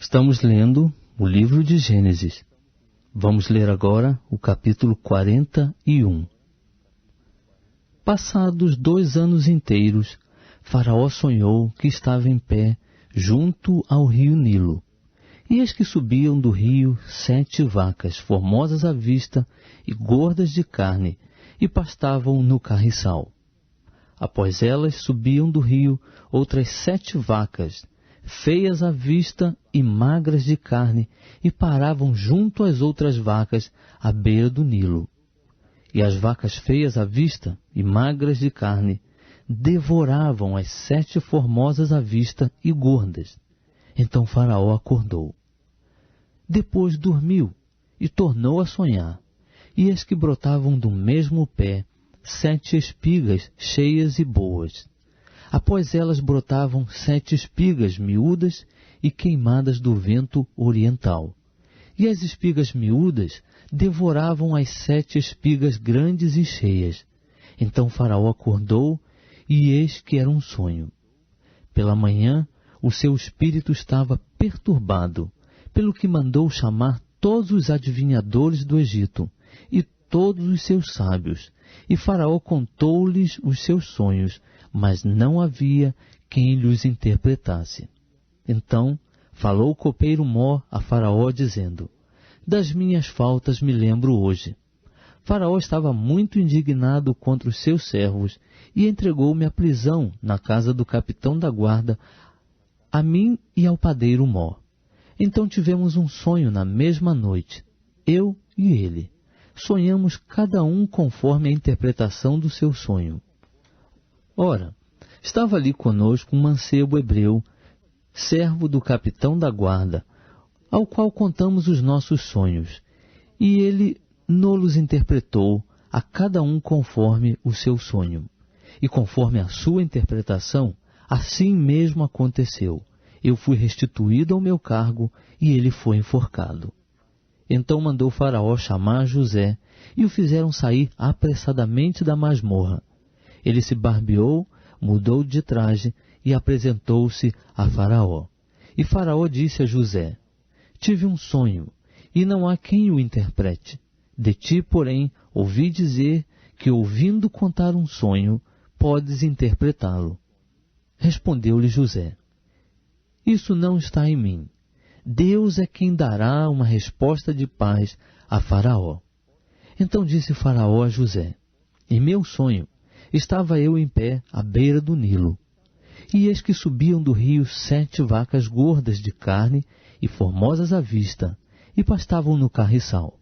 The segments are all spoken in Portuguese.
Estamos lendo o livro de Gênesis. Vamos ler agora o capítulo 41. Passados 2 anos inteiros, Faraó sonhou que estava em pé junto ao rio Nilo. E eis que subiam do rio 7 vacas, formosas à vista e gordas de carne, e pastavam no carriçal. Após elas subiam do rio outras 7 vacas, feias à vista e magras de carne, e paravam junto às outras vacas à beira do Nilo. E as vacas feias à vista e magras de carne devoravam as 7 formosas à vista e gordas. Então Faraó acordou. Depois dormiu e tornou a sonhar. E eis que brotavam do mesmo pé 7 espigas cheias e boas. Após elas brotavam 7 espigas miúdas e queimadas do vento oriental. E as espigas miúdas devoravam as 7 espigas grandes e cheias. Então Faraó acordou, e eis que era um sonho. Pela manhã, o seu espírito estava perturbado, pelo que mandou chamar todos os adivinhadores do Egito e todos os seus sábios. E Faraó contou-lhes os seus sonhos, mas não havia quem lhes interpretasse. Então falou o copeiro Mó a Faraó, dizendo: das minhas faltas me lembro hoje. Faraó estava muito indignado contra os seus servos e entregou-me à prisão na casa do capitão da guarda, a mim e ao padeiro Mó. Então tivemos um sonho na mesma noite, eu e ele. Sonhamos cada um conforme a interpretação do seu sonho. Ora, estava ali conosco um mancebo hebreu, servo do capitão da guarda, ao qual contamos os nossos sonhos, e ele nos interpretou a cada um conforme o seu sonho. E conforme a sua interpretação, assim mesmo aconteceu. Eu fui restituído ao meu cargo e ele foi enforcado. Então mandou Faraó chamar José e o fizeram sair apressadamente da masmorra. Ele se barbeou, mudou de traje e apresentou-se a Faraó. E Faraó disse a José: tive um sonho, e não há quem o interprete. De ti, porém, ouvi dizer que, ouvindo contar um sonho, podes interpretá-lo. Respondeu-lhe José: isso não está em mim. Deus é quem dará uma resposta de paz a Faraó. Então disse Faraó a José: em meu sonho estava eu em pé à beira do Nilo, e eis que subiam do rio 7 vacas gordas de carne e formosas à vista, e pastavam no carriçal.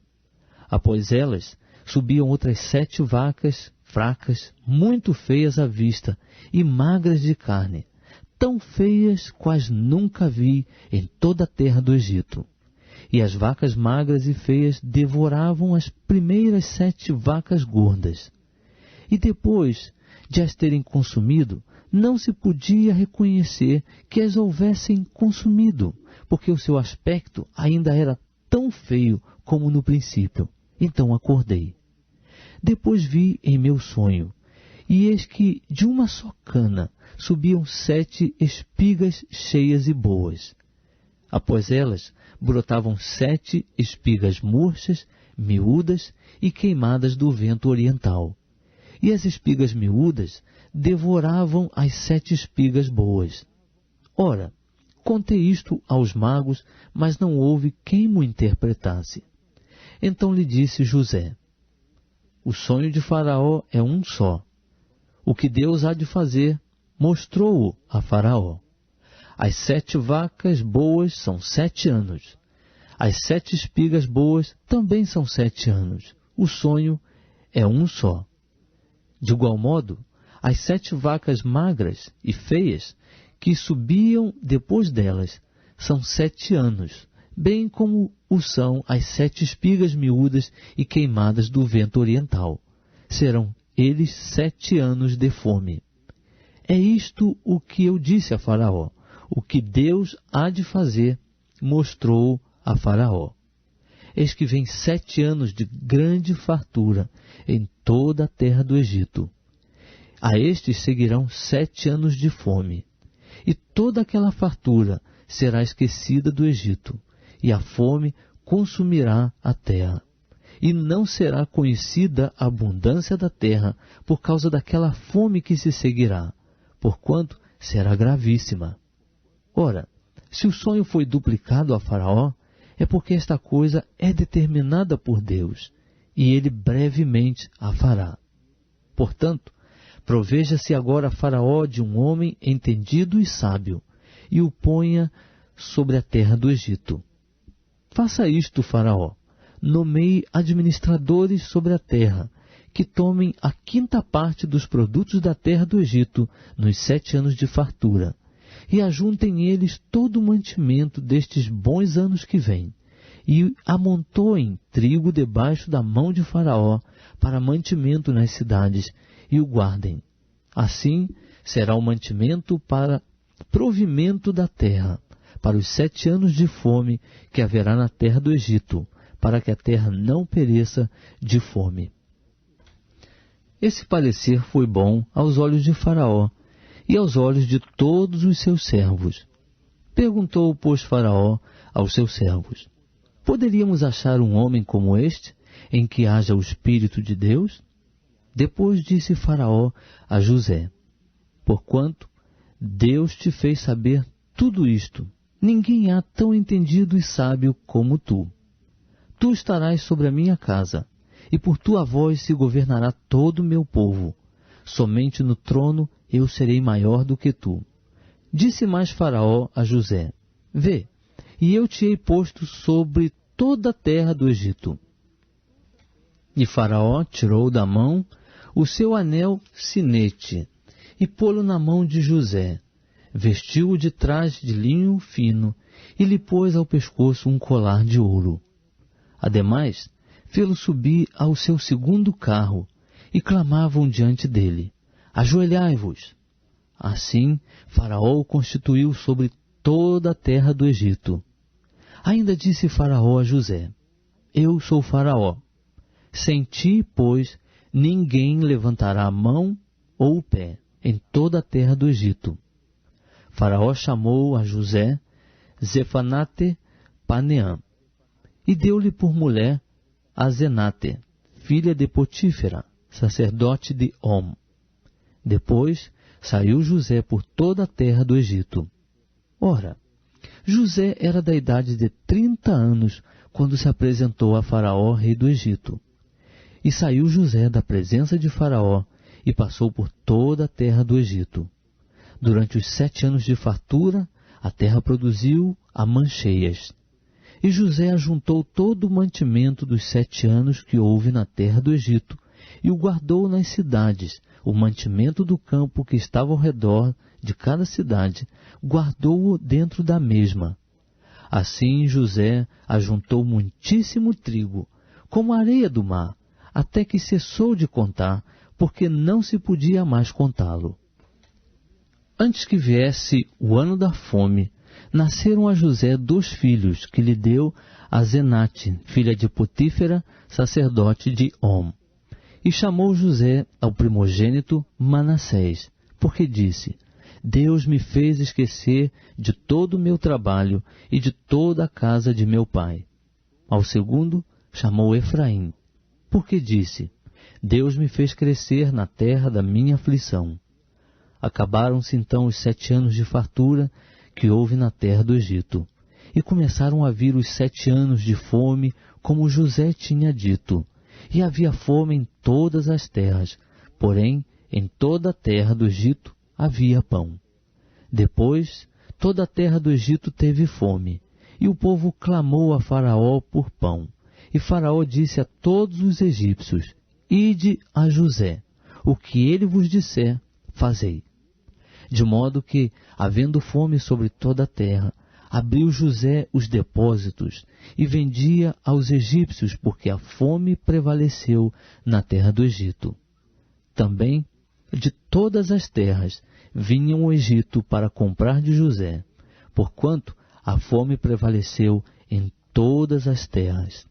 Após elas subiam outras 7 vacas fracas, muito feias à vista e magras de carne, tão feias quais nunca vi em toda a terra do Egito. E as vacas magras e feias devoravam as primeiras 7 vacas gordas. E depois de as terem consumido, não se podia reconhecer que as houvessem consumido, porque o seu aspecto ainda era tão feio como no princípio. Então acordei. Depois vi em meu sonho, e eis que de uma só cana subiam 7 espigas cheias e boas. Após elas brotavam 7 espigas murchas, miúdas e queimadas do vento oriental. E as espigas miúdas devoravam as 7 espigas boas. Ora, contei isto aos magos, mas não houve quem mo interpretasse. Então lhe disse José: o sonho de Faraó é um só. O que Deus há de fazer, mostrou-o a Faraó. As 7 vacas boas são 7 anos. As 7 espigas boas também são 7 anos. O sonho é um só. De igual modo, as 7 vacas magras e feias que subiam depois delas são 7 anos, bem como o são as 7 espigas miúdas e queimadas do vento oriental. Serão eles 7 anos de fome. É isto o que eu disse a Faraó. O que Deus há de fazer, mostrou a Faraó. Eis que vem 7 anos de grande fartura em toda a terra do Egito. A estes seguirão 7 anos de fome, e toda aquela fartura será esquecida do Egito, e a fome consumirá a terra. E não será conhecida a abundância da terra por causa daquela fome que se seguirá, porquanto será gravíssima. Ora, se o sonho foi duplicado a Faraó, é porque esta coisa é determinada por Deus, e ele brevemente a fará. Portanto, proveja-se agora Faraó de um homem entendido e sábio, e o ponha sobre a terra do Egito. Faça isto, Faraó, nomeie administradores sobre a terra, que tomem a 5ª parte dos produtos da terra do Egito nos 7 anos de fartura, e ajuntem eles todo o mantimento destes bons anos que vêm, e amontoem trigo debaixo da mão de Faraó para mantimento nas cidades, e o guardem. Assim será o mantimento para provimento da terra, para os 7 anos de fome que haverá na terra do Egito, para que a terra não pereça de fome. Esse parecer foi bom aos olhos de Faraó e aos olhos de todos os seus servos. Perguntou, pois, Faraó aos seus servos: poderíamos achar um homem como este, em que haja o Espírito de Deus? Depois disse Faraó a José: porquanto Deus te fez saber tudo isto, ninguém há tão entendido e sábio como tu. Tu estarás sobre a minha casa, e por tua voz se governará todo o meu povo. Somente no trono eu serei maior do que tu. Disse mais Faraó a José: vê, e eu te hei posto sobre toda a terra do Egito. E Faraó tirou da mão o seu anel sinete, e pô-lo na mão de José. Vestiu-o de traje de linho fino, e lhe pôs ao pescoço um colar de ouro. Ademais, fê-lo subir ao seu 2º carro, e clamavam diante dele: ajoelhai-vos. Assim, Faraó o constituiu sobre toda a terra do Egito. Ainda disse Faraó a José: eu sou Faraó. Sem ti, pois, ninguém levantará a mão ou o pé em toda a terra do Egito. Faraó chamou a José Zefanate Paneã, e deu-lhe por mulher a Zenate, filha de Potífera, sacerdote de On. Depois saiu José por toda a terra do Egito. Ora, José era da idade de 30 anos quando se apresentou a Faraó, rei do Egito. E saiu José da presença de Faraó e passou por toda a terra do Egito. Durante os 7 anos de fartura, a terra produziu a mancheias. E José ajuntou todo o mantimento dos 7 anos que houve na terra do Egito, e o guardou nas cidades. O mantimento do campo que estava ao redor de cada cidade, guardou-o dentro da mesma. Assim José ajuntou muitíssimo trigo, como a areia do mar, até que cessou de contar, porque não se podia mais contá-lo. Antes que viesse o ano da fome, nasceram a José 2 filhos, que lhe deu a Zenate, filha de Potífera, sacerdote de On. E chamou José ao primogênito Manassés, porque disse: Deus me fez esquecer de todo o meu trabalho e de toda a casa de meu pai. Ao segundo chamou Efraim, porque disse: Deus me fez crescer na terra da minha aflição. Acabaram-se então os 7 anos de fartura que houve na terra do Egito, e começaram a vir os 7 anos de fome, como José tinha dito. E havia fome em todas as terras, porém em toda a terra do Egito havia pão. Depois, toda a terra do Egito teve fome, e o povo clamou a Faraó por pão. E Faraó disse a todos os egípcios: Ide a José, o que ele vos disser, fazei. De modo que, havendo fome sobre toda a terra, abriu José os depósitos e vendia aos egípcios, porque a fome prevaleceu na terra do Egito. Também, de todas as terras, vinham ao Egito para comprar de José, porquanto a fome prevaleceu em todas as terras.